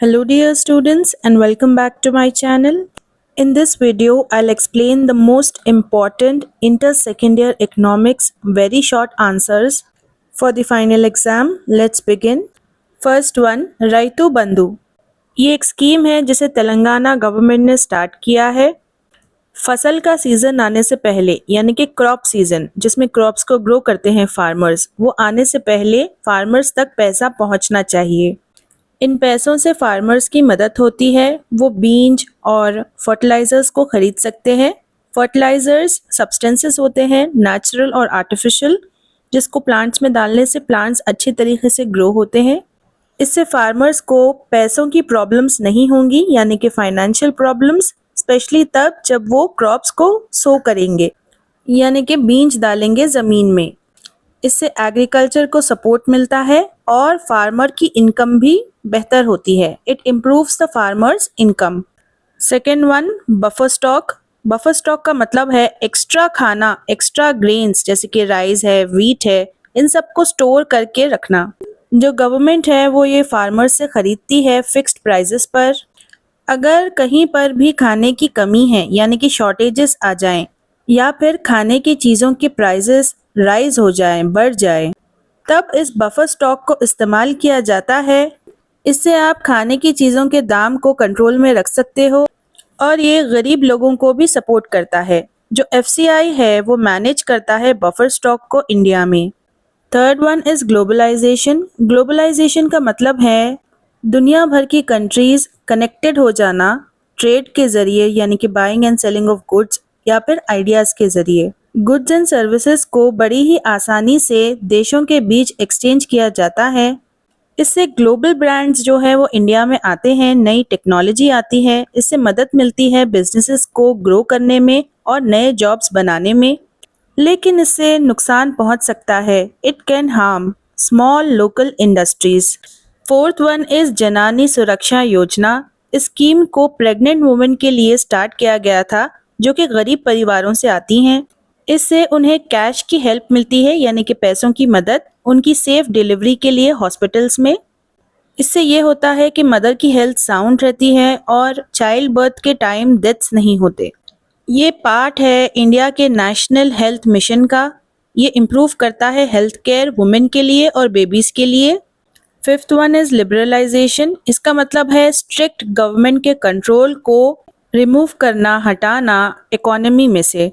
Hello dear students and welcome back to my channel. In this video, I'll explain the most important inter-second year economics very short answers for the final exam. Let's begin. First one, Raitu Bandhu. ये एक scheme है जिसे Telangana government ने start किया है फसल का season आने से पहले यानी कि क्रॉप सीजन जिसमें क्रॉप्स को ग्रो करते हैं फार्मर्स वो आने से पहले फार्मर्स तक पैसा पहुंचना चाहिए। इन पैसों से फार्मर्स की मदद होती है, वो बीज और फर्टिलाइजर्स को खरीद सकते हैं। फर्टिलाइजर्स सब्सटेंसेस होते हैं नेचुरल और आर्टिफिशियल जिसको प्लांट्स में डालने से प्लांट्स अच्छी तरीके से ग्रो होते हैं। इससे फार्मर्स को पैसों की प्रॉब्लम्स नहीं होंगी यानी कि फाइनेंशियल प्रॉब्लम्स, स्पेशली तब जब वो क्रॉप्स को सो करेंगे यानी कि बीज डालेंगे ज़मीन में। इससे एग्रीकल्चर को सपोर्ट मिलता है और फार्मर की इनकम भी बेहतर होती है। It improves the farmers income. Second one, buffer stock. Buffer stock का मतलब है एक्स्ट्रा खाना, एक्स्ट्रा ग्रेन्स जैसे कि राइस है, व्हीट है, इन सब को स्टोर करके रखना। जो गवर्नमेंट है वो ये फार्मर से खरीदती है फिक्स्ड प्राइसेस पर। अगर कहीं पर भी खाने की कमी है यानी कि शॉर्टेजेस आ जाएं या फिर खाने की चीज़ों के प्राइसेस राइज हो जाएं, बढ़ जाएं, तब इस बफर स्टॉक को इस्तेमाल किया जाता है। इससे आप खाने की चीज़ों के दाम को कंट्रोल में रख सकते हो और ये गरीब लोगों को भी सपोर्ट करता है। जो एफसीआई है वो मैनेज करता है बफर स्टॉक को इंडिया में। Third one is globalization. Globalization का मतलब है दुनिया भर की कंट्रीज़ कनेक्टेड हो जाना ट्रेड के ज़रिए यानी कि buying and selling of goods या फिर आइडियाज़ के ज़रिए। गुड्स एंड सर्विसेज को बड़ी ही आसानी से देशों के बीच एक्सचेंज किया जाता है। इससे ग्लोबल ब्रांड्स जो है वो इंडिया में आते हैं, नई टेक्नोलॉजी आती है, इससे मदद मिलती है बिजनेसेस को ग्रो करने में और नए जॉब्स बनाने में। लेकिन इससे नुकसान पहुंच सकता है। It can harm small local industries. Fourth one is Janani Suraksha Yojana. इस स्कीम को प्रेग्नेंट वुमेन के लिए स्टार्ट किया गया था जो कि गरीब परिवारों से आती हैं। इससे उन्हें कैश की हेल्प मिलती है यानी कि पैसों की मदद उनकी सेफ डिलीवरी के लिए हॉस्पिटल्स में। इससे ये होता है कि मदर की हेल्थ साउंड रहती है और चाइल्ड बर्थ के टाइम डेथ्स नहीं होते। ये पार्ट है इंडिया के नेशनल हेल्थ मिशन का। ये इम्प्रूव करता है हेल्थ केयर वुमेन के लिए और बेबीज़ के लिए। Fifth one is liberalization. इसका मतलब है स्ट्रिक्ट गवर्नमेंट के कंट्रोल को रिमूव करना, हटाना इकोनॉमी में से।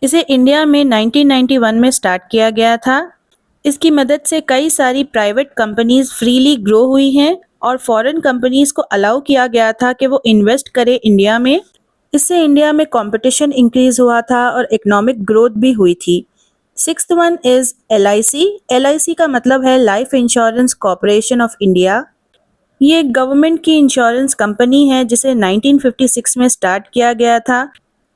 इसे इंडिया में 1991 में स्टार्ट किया गया था। इसकी मदद से कई सारी प्राइवेट कंपनीज फ्रीली ग्रो हुई हैं और फॉरेन कंपनीज को अलाउ किया गया था कि वो इन्वेस्ट करें इंडिया में। इससे इंडिया में कंपटीशन इंक्रीज हुआ था और इकोनॉमिक ग्रोथ भी हुई थी। Sixth one is LIC. LIC का मतलब है life insurance corporation of India. ये एक गवर्नमेंट की इंश्योरेंस कंपनी है जिसे 1956 में स्टार्ट किया गया था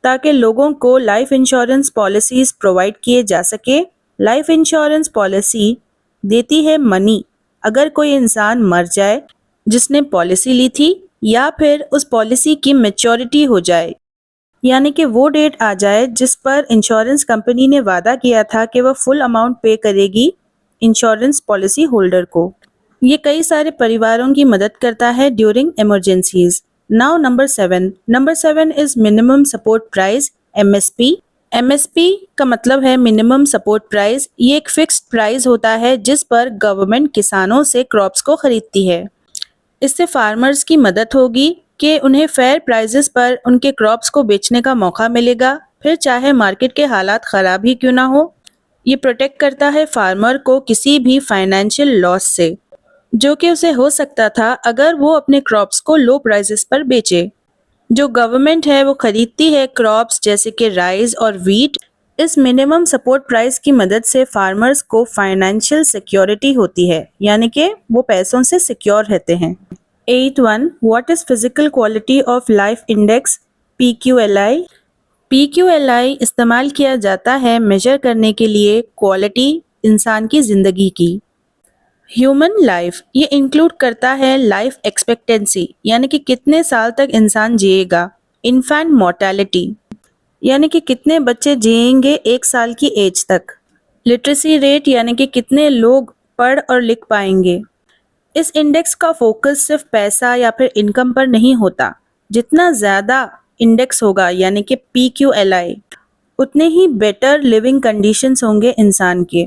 ताकि लोगों को लाइफ इंश्योरेंस पॉलिसीज़ प्रोवाइड किए जा सके। लाइफ इंश्योरेंस पॉलिसी देती है मनी अगर कोई इंसान मर जाए जिसने पॉलिसी ली थी या फिर उस पॉलिसी की मैच्योरिटी हो जाए यानी कि वो डेट आ जाए जिस पर इंश्योरेंस कंपनी ने वादा किया था कि वह फुल अमाउंट पे करेगी इंश्योरेंस पॉलिसी होल्डर को। ये कई सारे परिवारों की मदद करता है during emergencies. Now number seven is minimum support price, MSP. MSP का मतलब है मिनिमम सपोर्ट प्राइस। ये एक फिक्स्ड प्राइस होता है जिस पर गवर्नमेंट किसानों से क्रॉप्स को खरीदती है। इससे फार्मर्स की मदद होगी कि उन्हें फेयर प्राइसेस पर उनके क्रॉप्स को बेचने का मौका मिलेगा, फिर चाहे मार्केट के हालात ख़राब ही क्यों ना हो। ये प्रोटेक्ट करता है फार्मर को किसी भी फाइनेंशियल लॉस से जो कि उसे हो सकता था अगर वो अपने क्रॉप्स को लो प्राइसेस पर बेचे। जो गवर्नमेंट है वो खरीदती है क्रॉप्स जैसे कि राइस और व्हीट। इस मिनिमम सपोर्ट प्राइस की मदद से फार्मर्स को फाइनेंशियल सिक्योरिटी होती है यानी कि वो पैसों से सिक्योर रहते हैं। Eight one, what is physical quality of life index, PQLI. PQLI इस्तेमाल किया जाता है मेजर करने के लिए क्वालिटी इंसान की ज़िंदगी की। ह्यूमन लाइफ ये इंक्लूड करता है लाइफ एक्सपेक्टेंसी यानी कि कितने साल तक इंसान जिएगा। इन्फेंट मोर्टेलिटी यानी कि कितने बच्चे जिएंगे 1 साल की एज तक। लिटरेसी रेट यानी कि कितने लोग पढ़ और लिख पाएंगे। इस इंडेक्स का फोकस सिर्फ पैसा या फिर इनकम पर नहीं होता। जितना ज़्यादा इंडेक्स होगा यानी कि PQLI, उतने ही बेटर लिविंग कंडीशंस होंगे इंसान के।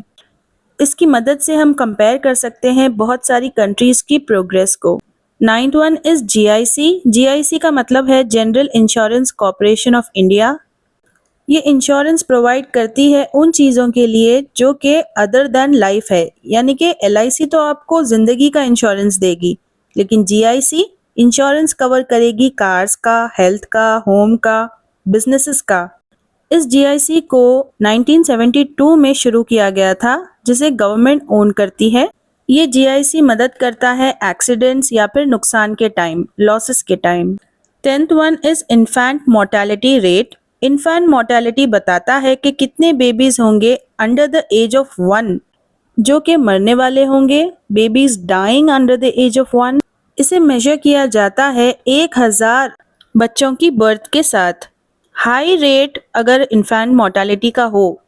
इसकी मदद से हम कंपेयर कर सकते हैं बहुत सारी कंट्रीज़ की प्रोग्रेस को। 9th one is GIC। GIC का मतलब है general insurance corporation of India. ये इंश्योरेंस प्रोवाइड करती है उन चीज़ों के लिए जो कि अदर देन लाइफ है, यानी कि LIC तो आपको ज़िंदगी का इंश्योरेंस देगी, लेकिन GIC इंश्योरेंस कवर करेगी कार्स का, हेल्थ का, होम का, बिजनेसेस का। इस GIC को 1972 में शुरू किया गया था, जिसे गवर्नमेंट ओन करती है। ये GIC मदद करता है एक्सीडेंट्स या फिर नुकसान के टाइम, लॉसेस के time. 10th one is infant mortality rate. Infant mortality बताता है कि कितने बेबीज होंगे अंडर द एज ऑफ 1 जो कि मरने वाले होंगे, babies dying under the age of 1। इसे मेजर किया जाता है 1000 बच्चों की बर्थ के साथ। हाई रेट अगर इन्फेंट मोर्टेलिटी का हो,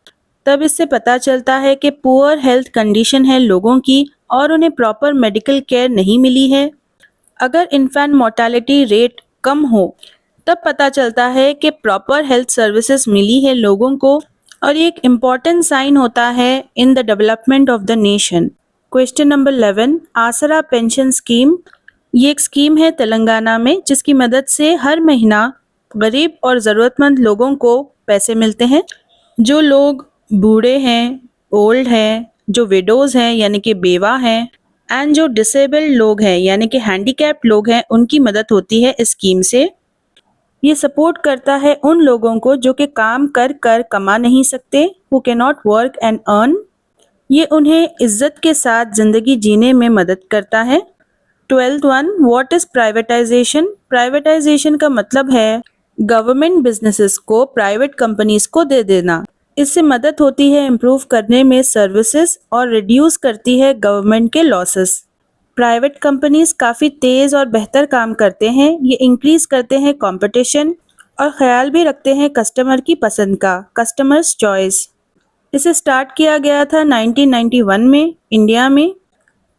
तब इससे पता चलता है कि पुअर हेल्थ कंडीशन है लोगों की और उन्हें प्रॉपर मेडिकल केयर नहीं मिली है। अगर इन्फेंट मोर्टेलिटी रेट कम हो, तब पता चलता है कि प्रॉपर हेल्थ सर्विसेज मिली है लोगों को, और ये एक इम्पॉर्टेंट साइन होता है in the development of the nation. Question number 11, आसरा पेंशन स्कीम। ये एक स्कीम है तेलंगाना में, जिसकी मदद से हर महीना गरीब और ज़रूरतमंद लोगों को पैसे मिलते हैं। जो लोग बूढ़े हैं, ओल्ड हैं, जो विडोज़ हैं यानी कि बेवा हैं, एंड जो डिसेबल्ड लोग हैं यानी कि हैंडीकैप्ड लोग हैं, उनकी मदद होती है इस स्कीम से। ये सपोर्ट करता है उन लोगों को जो कि काम कर कर कमा नहीं सकते, who can not work and earn. ये उन्हें इज्जत के साथ ज़िंदगी जीने में मदद करता है। 12th one, what is privatisation. Privatisation का मतलब है गवर्नमेंट बिजनेसेस को प्राइवेट कंपनीज को दे देना। इससे मदद होती है इम्प्रूव करने में सर्विसेज और रिड्यूस करती है गवर्नमेंट के लॉसेस। प्राइवेट कंपनीज काफ़ी तेज़ और बेहतर काम करते हैं। ये इंक्रीज करते हैं कंपटीशन और ख्याल भी रखते हैं कस्टमर की पसंद का, कस्टमर्स चॉइस। इसे स्टार्ट किया गया था 1991 में इंडिया में।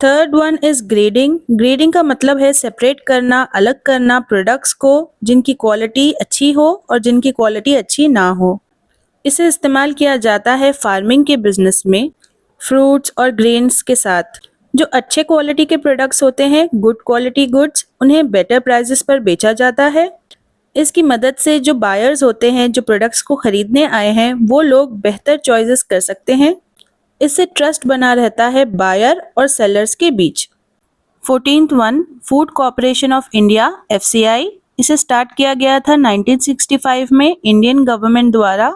3rd one is grading. Grading का मतलब है सेपरेट करना, अलग करना प्रोडक्ट्स को जिनकी क्वालिटी अच्छी हो और जिनकी क्वालिटी अच्छी ना हो। इसे इस्तेमाल किया जाता है फार्मिंग के बिजनेस में, फ्रूट्स और ग्रेन्स के साथ। जो अच्छे क्वालिटी के प्रोडक्ट्स होते हैं, गुड क्वालिटी गुड्स, उन्हें बेटर प्राइसेस पर बेचा जाता है। इसकी मदद से जो बायर्स होते हैं, जो प्रोडक्ट्स को खरीदने आए हैं, वो लोग बेहतर चॉइसेस कर सकते हैं। इससे ट्रस्ट बना रहता है बायर और सेलर्स के बीच। 14th one, food corporation of India, FCI। इसे स्टार्ट किया गया था 1965 में इंडियन गवर्नमेंट द्वारा।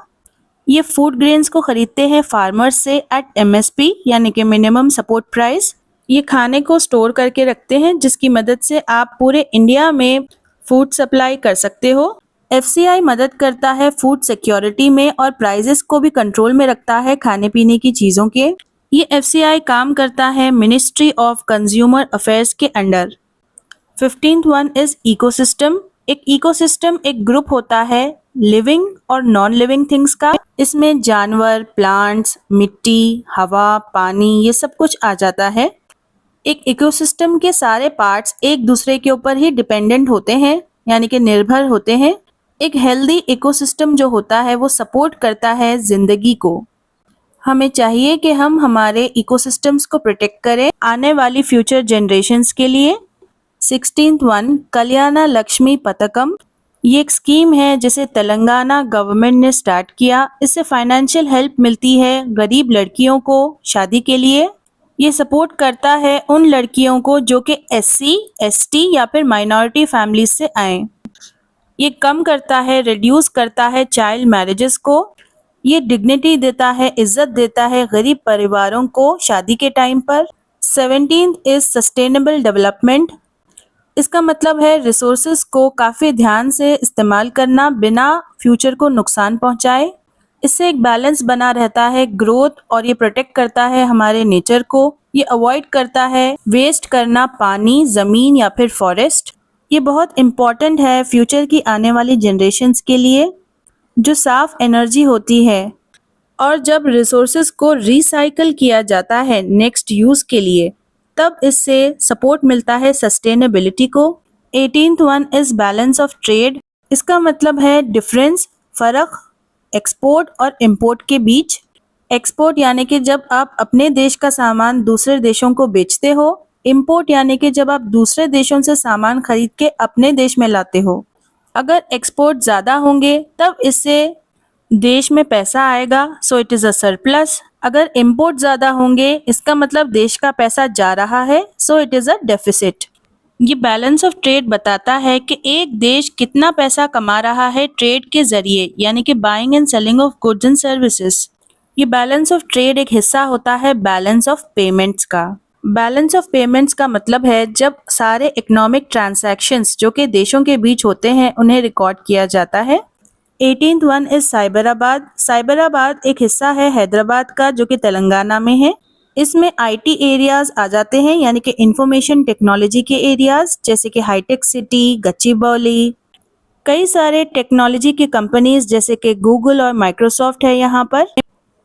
ये फूड ग्रेन्स को खरीदते हैं फार्मर्स से एट MSP यानी कि मिनिमम सपोर्ट प्राइस। ये खाने को स्टोर करके रखते हैं, जिसकी मदद से आप पूरे इंडिया में फूड सप्लाई कर सकते हो। FCI मदद करता है फूड सिक्योरिटी में और प्राइजेस को भी कंट्रोल में रखता है खाने पीने की चीज़ों के। ये FCI काम करता है मिनिस्ट्री ऑफ कंज्यूमर अफेयर्स के under. 15th one is ecosystem. एक इकोसिस्टम एक ग्रुप होता है लिविंग और नॉन लिविंग थिंग्स का। इसमें जानवर, प्लांट्स, मिट्टी, हवा, पानी, ये सब कुछ आ जाता है। एक इकोसिस्टम के सारे पार्ट्स एक दूसरे के ऊपर ही डिपेंडेंट होते हैं, यानी कि निर्भर होते हैं। एक हेल्दी इकोसिस्टम जो होता है वो सपोर्ट करता है जिंदगी को। हमें चाहिए कि हम हमारे इकोसिस्टम्स को प्रोटेक्ट करें आने वाली फ्यूचर जनरेशन्स के लिए। 16th वन, कल्याणा लक्ष्मी पथकम। ये एक स्कीम है जिसे तेलंगाना गवर्नमेंट ने स्टार्ट किया। इससे फाइनेंशियल हेल्प मिलती है गरीब लड़कियों को शादी के लिए। ये सपोर्ट करता है उन लड़कियों को जो कि SC, ST या फिर माइनॉरिटी फैमिलीज से आए। ये कम करता है, रिड्यूस करता है चाइल्ड मैरिजेस को। ये डिग्निटी देता है, इज्जत देता है गरीब परिवारों को शादी के टाइम पर। 17th is sustainable development. इसका मतलब है रिसोर्सेज को काफ़ी ध्यान से इस्तेमाल करना बिना फ्यूचर को नुकसान पहुंचाए। इससे एक बैलेंस बना रहता है ग्रोथ, और ये प्रोटेक्ट करता है हमारे नेचर को। ये अवॉइड करता है वेस्ट करना पानी, ज़मीन या फिर फॉरेस्ट। ये बहुत इम्पॉर्टेंट है फ्यूचर की आने वाली जनरेशन्स के लिए। जो साफ़ एनर्जी होती है और जब रिसोर्सेज को रिसाइकल किया जाता है नेक्स्ट यूज़ के लिए, तब इससे सपोर्ट मिलता है सस्टेनेबिलिटी को। 18th one is balance of trade. इसका मतलब है डिफरेंस, फर्क एक्सपोर्ट और इंपोर्ट के बीच। एक्सपोर्ट यानी कि जब आप अपने देश का सामान दूसरे देशों को बेचते हो। इंपोर्ट यानी कि जब आप दूसरे देशों से सामान खरीद के अपने देश में लाते हो। अगर एक्सपोर्ट ज़्यादा होंगे तब इससे देश में पैसा आएगा, so it is a surplus. अगर इंपोर्ट ज़्यादा होंगे इसका मतलब देश का पैसा जा रहा है, so it is a deficit. ये बैलेंस ऑफ ट्रेड बताता है कि एक देश कितना पैसा कमा रहा है ट्रेड के जरिए, यानी कि buying and selling of goods and services. ये बैलेंस ऑफ ट्रेड एक हिस्सा होता है बैलेंस ऑफ पेमेंट्स का। बैलेंस ऑफ पेमेंट्स का मतलब है जब सारे इकोनॉमिक ट्रांजैक्शंस जो कि देशों के बीच होते हैं उन्हें रिकॉर्ड किया जाता है। 18th one is Cyberabad. Cyberabad एक हिस्सा है हैदराबाद का जो कि तेलंगाना में है। इसमें आईटी एरियाज आ जाते हैं, यानी कि इंफॉर्मेशन टेक्नोलॉजी के एरियाज, जैसे कि हाईटेक सिटी, गच्चीबौली। कई सारे टेक्नोलॉजी की कंपनीज जैसे कि गूगल और माइक्रोसॉफ्ट है यहाँ पर।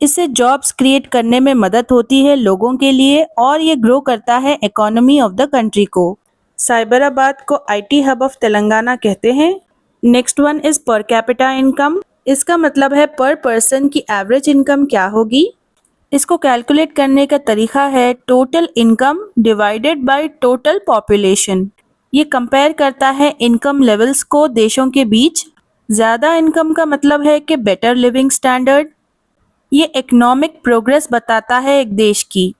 इससे जॉब्स क्रिएट करने में मदद होती है लोगों के लिए और ये ग्रो करता है इकोनॉमी ऑफ द कंट्री को। साइबराबाद को आईटी हब ऑफ तेलंगाना कहते हैं। Next one is per capita income. इसका मतलब है पर पर्सन की एवरेज इनकम क्या होगी। इसको कैलकुलेट करने का तरीका है total income divided by total population. ये कंपेयर करता है इनकम लेवल्स को देशों के बीच। ज़्यादा इनकम का मतलब है कि बेटर लिविंग स्टैंडर्ड। ये इकोनॉमिक प्रोग्रेस बताता है एक देश की।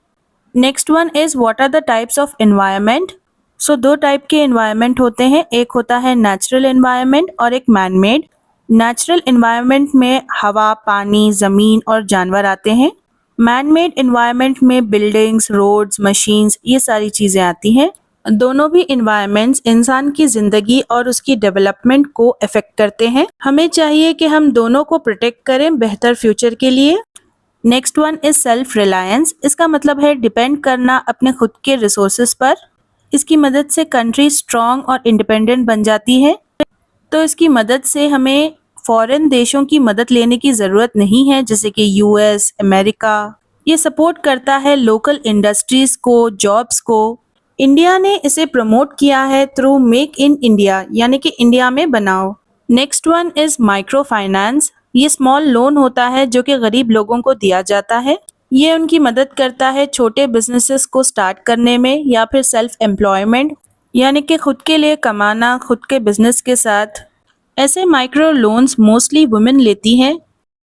Next one is what are the types of environment. So दो टाइप के एनवायरनमेंट होते हैं, एक होता है नेचुरल एनवायरनमेंट और एक मैन मेड। नेचुरल एनवायरनमेंट में हवा, पानी, ज़मीन और जानवर आते हैं। मैन मेड एनवायरनमेंट में बिल्डिंग्स, रोड्स, मशीन्स, ये सारी चीज़ें आती हैं। दोनों भी एनवायरनमेंट्स इंसान की ज़िंदगी और उसकी डेवलपमेंट को अफेक्ट करते हैं। हमें चाहिए कि हम दोनों को प्रोटेक्ट करें बेहतर फ्यूचर के लिए। Next one is self reliance. इसका मतलब है डिपेंड करना अपने खुद के रिसोर्सेज पर। इसकी मदद से कंट्री स्ट्रॉन्ग और इंडिपेंडेंट बन जाती है। तो इसकी मदद से हमें फॉरेन देशों की मदद लेने की ज़रूरत नहीं है, जैसे कि यूएस, अमेरिका। ये सपोर्ट करता है लोकल इंडस्ट्रीज़ को, जॉब्स को। इंडिया ने इसे प्रमोट किया है थ्रू मेक इन इंडिया, यानी कि इंडिया में बनाओ। Next one is micro finance. ये स्मॉल लोन होता है जो कि गरीब लोगों को दिया जाता है। ये उनकी मदद करता है छोटे बिजनेसेस को स्टार्ट करने में या फिर सेल्फ एम्प्लॉयमेंट, यानी कि खुद के लिए कमाना खुद के बिजनेस के साथ। ऐसे माइक्रो लोन्स मोस्टली वुमेन लेती हैं।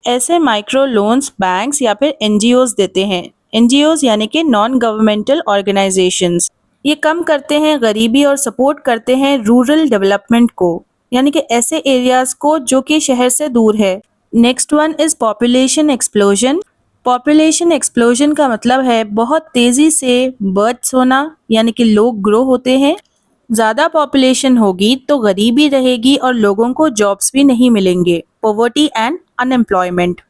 ऐसे माइक्रो लोन्स बैंक्स या फिर एनजीओज देते हैं। एनजीओज यानी कि नॉन गवर्नमेंटल ऑर्गेनाइजेशंस। ये कम करते हैं गरीबी और सपोर्ट करते हैं रूरल डेवलपमेंट को, यानी कि ऐसे एरियाज को जो कि शहर से दूर है। Next one is population explosion. Population explosion का मतलब है बहुत तेजी से बर्थ्स होना, यानी कि लोग ग्रो होते हैं। ज़्यादा पॉपुलेशन होगी तो गरीबी रहेगी और लोगों को जॉब्स भी नहीं मिलेंगे, पॉवर्टी एंड अनएम्प्लॉयमेंट।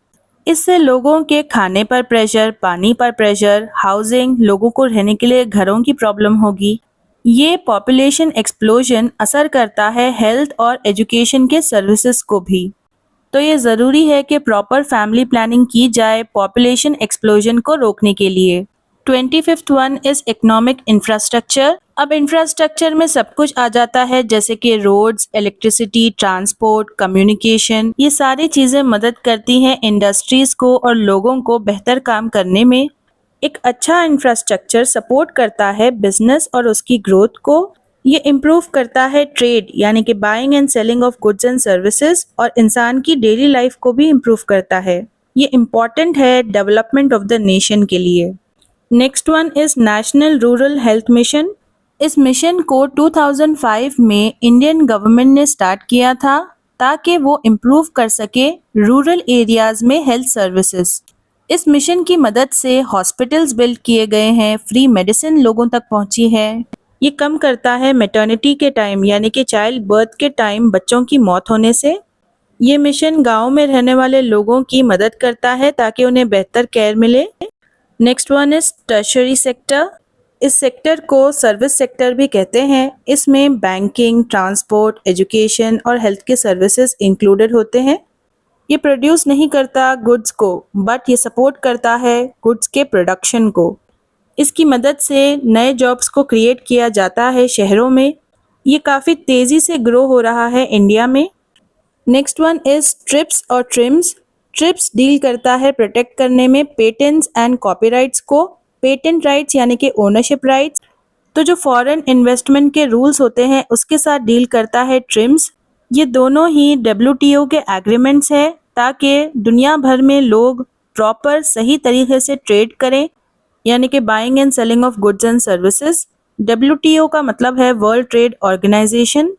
इससे लोगों के खाने पर प्रेशर, पानी पर प्रेशर, हाउसिंग, लोगों को रहने के लिए घरों की प्रॉब्लम होगी। ये पॉपुलेशन एक्सप्लोजन असर करता है हेल्थ और एजुकेशन के सर्विसेज को भी। तो ये ज़रूरी है कि प्रॉपर फैमिली प्लानिंग की जाए पॉपुलेशन एक्सप्लोजन को रोकने के लिए। 25th one is economic infrastructure. अब इंफ्रास्ट्रक्चर में सब कुछ आ जाता है, जैसे कि रोड्स, इलेक्ट्रिसिटी, ट्रांसपोर्ट, कम्युनिकेशन। ये सारी चीज़ें मदद करती हैं इंडस्ट्रीज़ को और लोगों को बेहतर काम करने में। एक अच्छा इंफ्रास्ट्रक्चर सपोर्ट करता है बिजनेस और उसकी ग्रोथ को। ये इम्प्रूव करता है ट्रेड, यानी कि buying and selling of goods and services, और इंसान की डेली लाइफ को भी इम्प्रूव करता है। ये इम्पॉर्टेंट है डेवलपमेंट ऑफ द नेशन के लिए। Next one is national rural health mission. इस मिशन को 2005 में इंडियन गवर्नमेंट ने स्टार्ट किया था ताकि वो इम्प्रूव कर सके रूरल एरियाज में हेल्थ सर्विसेज। इस मिशन की मदद से हॉस्पिटल्स बिल्ड किए गए हैं, फ्री मेडिसिन लोगों तक पहुंची है। ये कम करता है मैटर्निटी के टाइम, यानी कि चाइल्ड बर्थ के टाइम बच्चों की मौत होने से। ये मिशन गांव में रहने वाले लोगों की मदद करता है ताकि उन्हें बेहतर केयर मिले। Next one is tertiary sector. इस सेक्टर को सर्विस सेक्टर भी कहते हैं। इसमें बैंकिंग, ट्रांसपोर्ट, एजुकेशन और हेल्थ के सर्विसेज इंक्लूडेड होते हैं। ये प्रोड्यूस नहीं करता गुड्स को, बट ये सपोर्ट करता है गुड्स के प्रोडक्शन को। इसकी मदद से नए जॉब्स को क्रिएट किया जाता है शहरों में। ये काफ़ी तेज़ी से ग्रो हो रहा है इंडिया में। नेक्स्ट वन इज ट्रिप्स और ट्रिम्स। ट्रिप्स डील करता है प्रोटेक्ट करने में पेटेंट्स एंड कॉपीराइट्स को। पेटेंट राइट्स यानी कि ओनरशिप राइट्स। तो जो फॉरेन इन्वेस्टमेंट के रूल्स होते हैं उसके साथ डील करता है ट्रिम्स। ये दोनों ही डब्ल्यूटीओ के एग्रीमेंट्स है ताकि दुनिया भर में लोग प्रॉपर सही तरीके से ट्रेड करें, यानी कि buying and selling of goods and services. WTO का मतलब है world trade organization.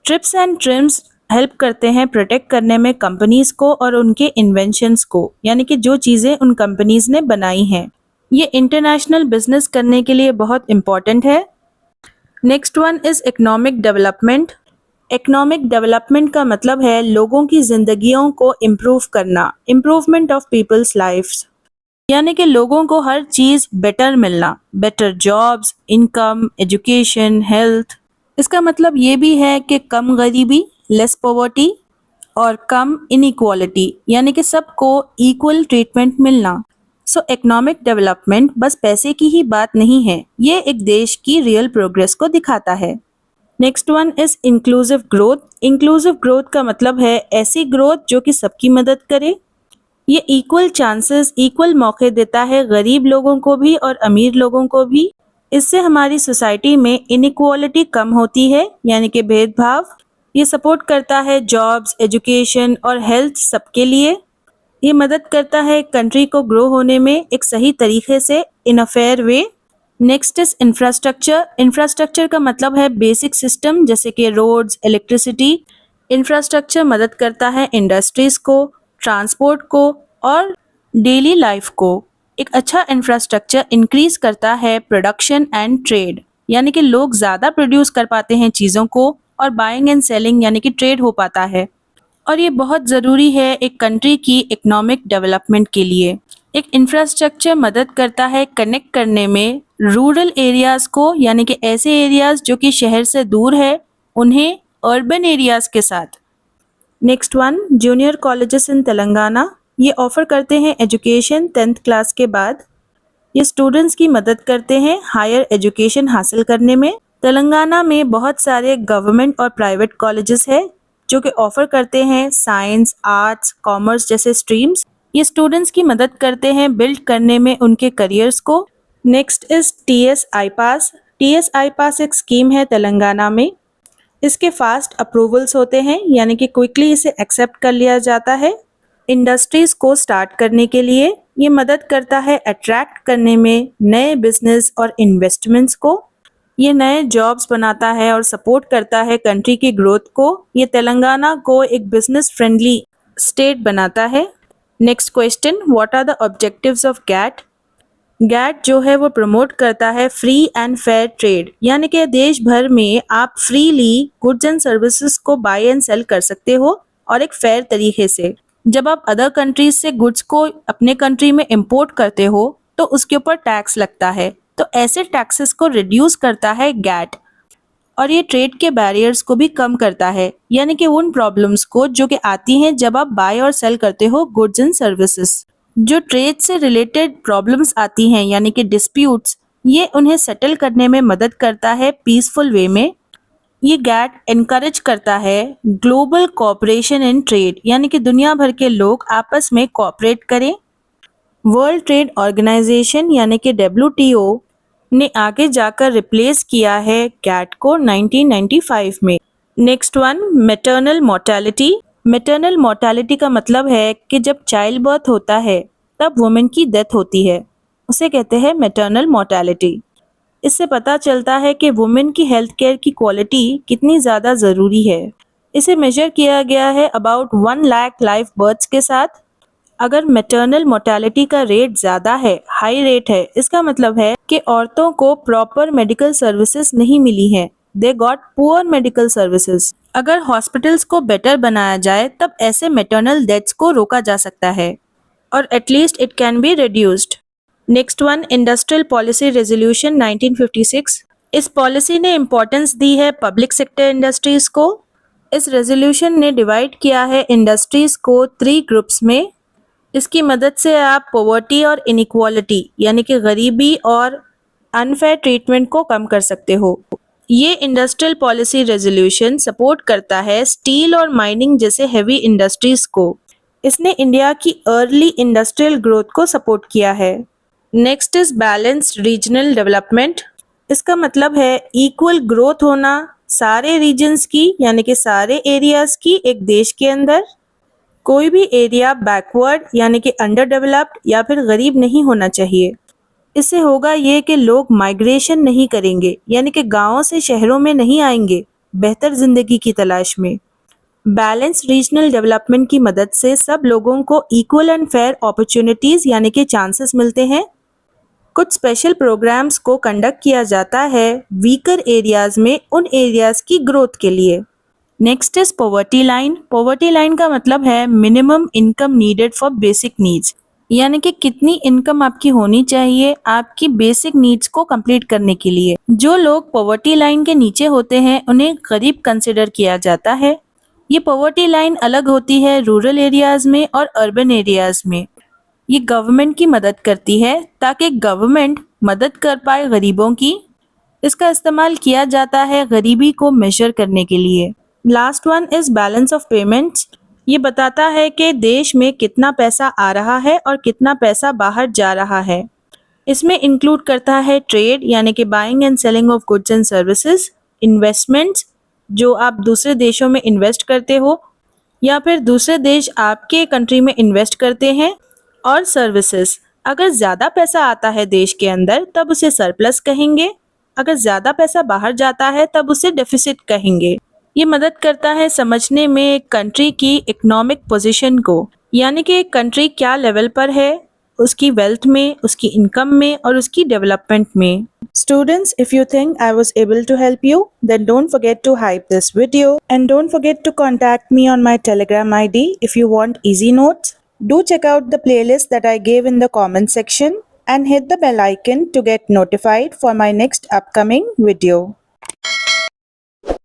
TRIPS and TRIMS help करते हैं प्रोटेक्ट करने में कंपनीज को और उनके इन्वेंशंस को, यानी कि जो चीज़ें उन कंपनीज ने बनाई हैं। ये इंटरनेशनल बिजनेस करने के लिए बहुत इंपॉर्टेंट है। Next one is economic development. Economic development का मतलब है लोगों की जिंदगियों को इम्प्रूव करना, इम्प्रूवमेंट ऑफ पीपल्स लाइफ्स, यानी कि लोगों को हर चीज़ बेटर मिलना, better jobs, income, education, health. इसका मतलब ये भी है कि कम गरीबी, लेस पॉवर्टी, और कम इनइक्वालिटी, यानी कि सबको इक्वल ट्रीटमेंट मिलना। सो इकोनॉमिक डेवलपमेंट बस पैसे की ही बात नहीं है, ये एक देश की रियल प्रोग्रेस को दिखाता है। Next one is inclusive growth. Inclusive growth का मतलब है ऐसी ग्रोथ जो कि सबकी मदद करे। ये इक्वल चांसेस, इक्वल मौके देता है गरीब लोगों को भी और अमीर लोगों को भी। इससे हमारी सोसाइटी में इनइक्वालिटी कम होती है, यानी कि भेदभाव। ये सपोर्ट करता है जॉब्स, एजुकेशन और हेल्थ सबके लिए। ये मदद करता है कंट्री को ग्रो होने में एक सही तरीके से, in a fair way. Next is infrastructure. Infrastructure का मतलब है बेसिक सिस्टम, जैसे कि रोड्स, इलेक्ट्रिसिटी। इंफ्रास्ट्रक्चर मदद करता है इंडस्ट्रीज को, ट्रांसपोर्ट को और डेली लाइफ को। एक अच्छा इंफ्रास्ट्रक्चर इंक्रीज करता है प्रोडक्शन एंड ट्रेड, यानी कि लोग ज़्यादा प्रोड्यूस कर पाते हैं चीज़ों को, और बाइंग एंड सेलिंग यानी कि ट्रेड हो पाता है। और ये बहुत ज़रूरी है एक कंट्री की इकोनॉमिक डेवलपमेंट के लिए। एक इंफ्रास्ट्रक्चर मदद करता है कनेक्ट करने में रूरल एरियाज़ को, यानी कि ऐसे एरियाज़ जो कि शहर से दूर है, उन्हें अर्बन एरियाज़ के साथ। Next one, junior colleges in Telangana. ये ऑफर करते हैं एजुकेशन 10th क्लास के बाद। ये स्टूडेंट्स की मदद करते हैं हायर एजुकेशन हासिल करने में। तेलंगाना में बहुत सारे गवर्नमेंट और प्राइवेट कॉलेजेस हैं जो कि ऑफर करते हैं साइंस, आर्ट्स, कॉमर्स जैसे स्ट्रीम्स। ये स्टूडेंट्स की मदद करते हैं बिल्ड करने में उनके करियर्स को। Next is TS I pass. TS I pass एक स्कीम है तेलंगाना में। इसके फास्ट अप्रूवल्स होते हैं, यानी कि क्विकली इसे एक्सेप्ट कर लिया जाता है। इंडस्ट्रीज को स्टार्ट करने के लिए ये मदद करता है अट्रैक्ट करने में नए बिजनेस और इन्वेस्टमेंट्स को। ये नए जॉब्स बनाता है और सपोर्ट करता है कंट्री की ग्रोथ को। ये तेलंगाना को एक बिजनेस फ्रेंडली स्टेट बनाता है। Next question, what are the objectives of GATT. GATT जो है वो प्रमोट करता है फ्री एंड फेयर ट्रेड, यानी कि देश भर में आप फ्रीली गुड्स एंड सर्विसेज को बाय एंड सेल कर सकते हो और एक फेयर तरीके से। जब आप अदर कंट्रीज से गुड्स को अपने कंट्री में इंपोर्ट करते हो तो उसके ऊपर टैक्स लगता है, तो ऐसे टैक्सेस को रिड्यूस करता है गैट। और ये ट्रेड के बैरियर्स को भी कम करता है, यानी कि उन प्रॉब्लम्स को जो कि आती हैं जब आप बाय और सेल करते हो गुड्स एंड सर्विसेज। जो ट्रेड से रिलेटेड प्रॉब्लम्स आती हैं, यानी कि डिस्प्यूट्स, ये उन्हें सेटल करने में मदद करता है पीसफुल वे में। ये गैट एनकरेज करता है ग्लोबल कोऑपरेशन इन ट्रेड, यानी कि दुनिया भर के लोग आपस में कोऑपरेट करें। वर्ल्ड ट्रेड ऑर्गेनाइजेशन यानी कि डब्ल्यूटीओ ने आगे जाकर रिप्लेस किया है गैट को 1995 में। Next one, maternal mortality. Maternal mortality का मतलब है कि जब चाइल्ड बर्थ होता है तब वुमेन की डेथ होती है, उसे कहते हैं मैटरनल मोर्टेलिटी। इससे पता चलता है कि वुमेन की हेल्थ केयर की क्वालिटी कितनी ज़्यादा ज़रूरी है। इसे मेजर किया गया है अबाउट 1 लाख लाइव बर्थ्स के साथ। अगर मैटरनल मोर्टेलिटी का रेट ज़्यादा है, हाई रेट है, इसका मतलब है कि औरतों को प्रॉपर मेडिकल सर्विसेज नहीं मिली हैं, they got poor medical services. अगर हॉस्पिटल्स को बेटर बनाया जाए तब ऐसे मैटरनल डेथ्स को रोका जा सकता है, और at least it can be reduced. Next one, industrial policy resolution 1956। इस पॉलिसी ने इम्पोर्टेंस दी है पब्लिक सेक्टर इंडस्ट्रीज को। इस रेजोल्यूशन ने डिवाइड किया है इंडस्ट्रीज को 3 ग्रुप्स में। इसकी मदद से आप पॉवर्टी और इनइक्वालिटी यानी कि गरीबी और अनफेयर ट्रीटमेंट को कम कर सकते हो। ये इंडस्ट्रियल पॉलिसी रेजोल्यूशन सपोर्ट करता है स्टील और माइनिंग जैसे हेवी इंडस्ट्रीज को। इसने इंडिया की अर्ली इंडस्ट्रियल ग्रोथ को सपोर्ट किया है। Next is balanced regional development. इसका मतलब है इक्वल ग्रोथ होना सारे रीजन्स की यानी कि सारे एरियाज की एक देश के अंदर। कोई भी एरिया बैकवर्ड यानी कि अंडर डेवलप्ड या फिर गरीब नहीं होना चाहिए। इससे होगा ये कि लोग माइग्रेशन नहीं करेंगे यानी कि गांवों से शहरों में नहीं आएंगे बेहतर जिंदगी की तलाश में। बैलेंस रीजनल डेवलपमेंट की मदद से सब लोगों को इक्वल एंड फेयर अपॉर्चुनिटीज यानी कि चांसेस मिलते हैं। कुछ स्पेशल प्रोग्राम्स को कंडक्ट किया जाता है वीकर एरियाज में उन एरियाज की ग्रोथ के लिए। Next is poverty line. Poverty line का मतलब है minimum income needed for basic needs, यानी कि कितनी इनकम आपकी होनी चाहिए आपकी बेसिक नीड्स को कंप्लीट करने के लिए। जो लोग पॉवर्टी लाइन के नीचे होते हैं उन्हें गरीब कंसिडर किया जाता है। ये पॉवर्टी लाइन अलग होती है रूरल एरियाज में और अर्बन एरियाज में। ये गवर्नमेंट की मदद करती है ताकि गवर्नमेंट मदद कर पाए गरीबों की। इसका इस्तेमाल किया जाता है गरीबी को मेजर करने के लिए। Last one is balance of payments. ये बताता है कि देश में कितना पैसा आ रहा है और कितना पैसा बाहर जा रहा है। इसमें इंक्लूड करता है ट्रेड यानी कि buying and selling of goods and services, investments जो आप दूसरे देशों में इन्वेस्ट करते हो या फिर दूसरे देश आपके कंट्री में इन्वेस्ट करते हैं, और सर्विसेज। अगर ज़्यादा पैसा आता है देश के अंदर तब उसे सरप्लस कहेंगे, अगर ज़्यादा पैसा बाहर जाता है तब उसे डेफिसिट कहेंगे। ये मदद करता है समझने में एक कंट्री की इकोनॉमिक पोजीशन को, यानी कि एक कंट्री क्या लेवल पर है उसकी वेल्थ में, उसकी इनकम में और उसकी डेवलपमेंट में। Students, if you think I was able to help you, then don't forget to hype this video and don't forget to contact me on my Telegram ID if you want easy notes. Do check out the playlist that I gave in the comment section and hit the bell icon to get notified for my next upcoming video.